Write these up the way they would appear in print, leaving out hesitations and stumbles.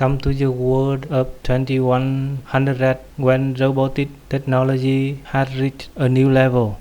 come to the world of 2100 when robotic technology had reached a new level.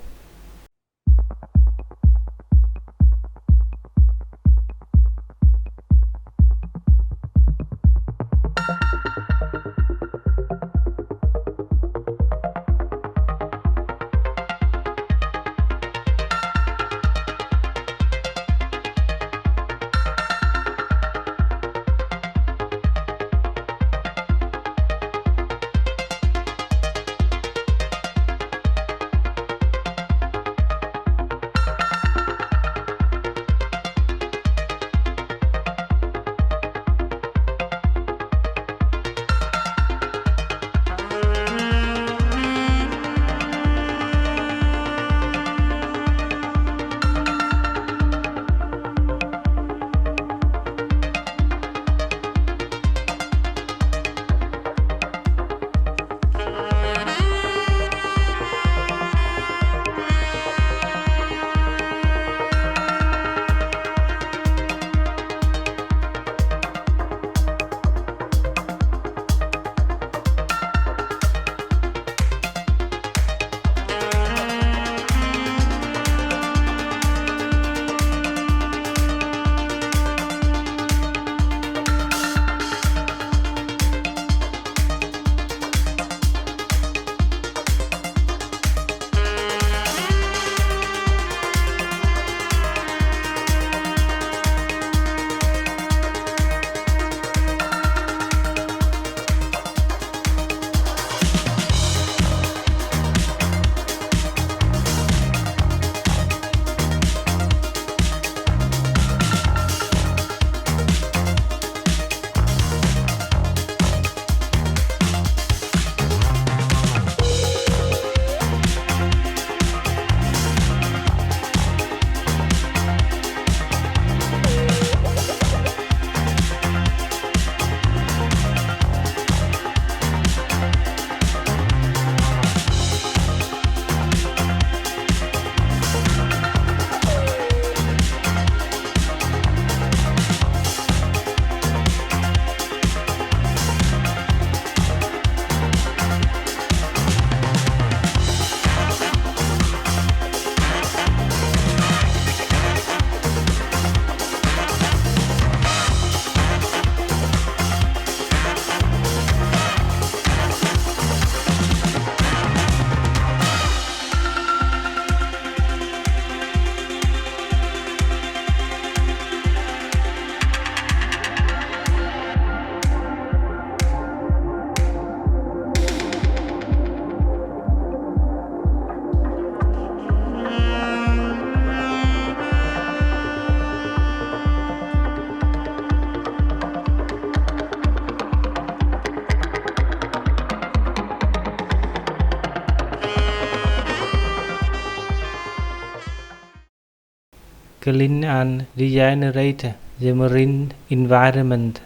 Clean and regenerate the marine environment.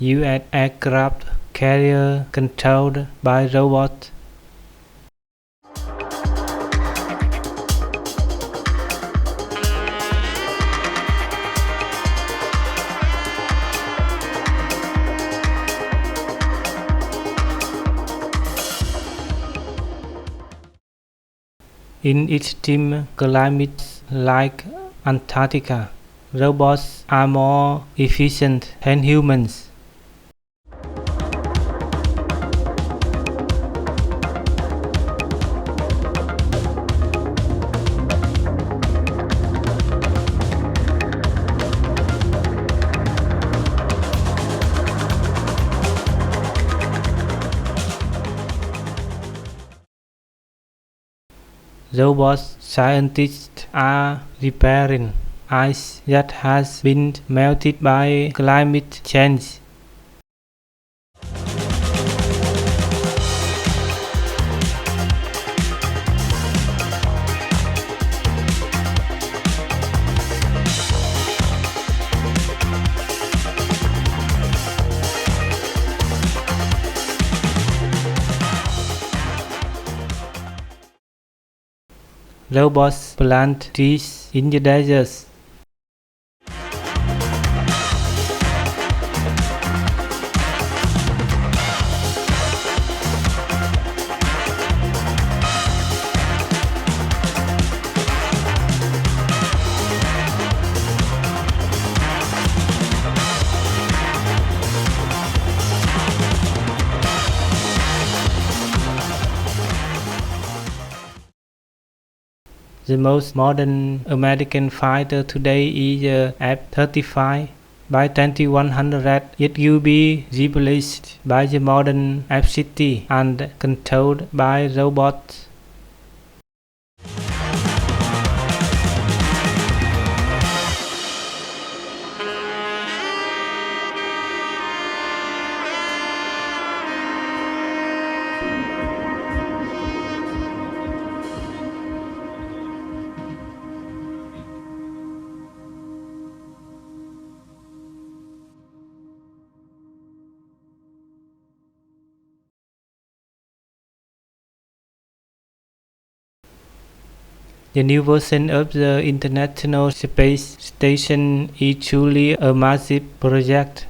U.S. aircraft carrier controlled by robots. In extreme climates like Antarctica, robots are more efficient than humans. Robot scientists are repairing ice that has been melted by climate change. robots plant trees in the deserts. The most modern American fighter today is the F-35. By 2100, it will be replaced by the modern F-60 and controlled by robots. The new version of the International Space Station is truly a massive project.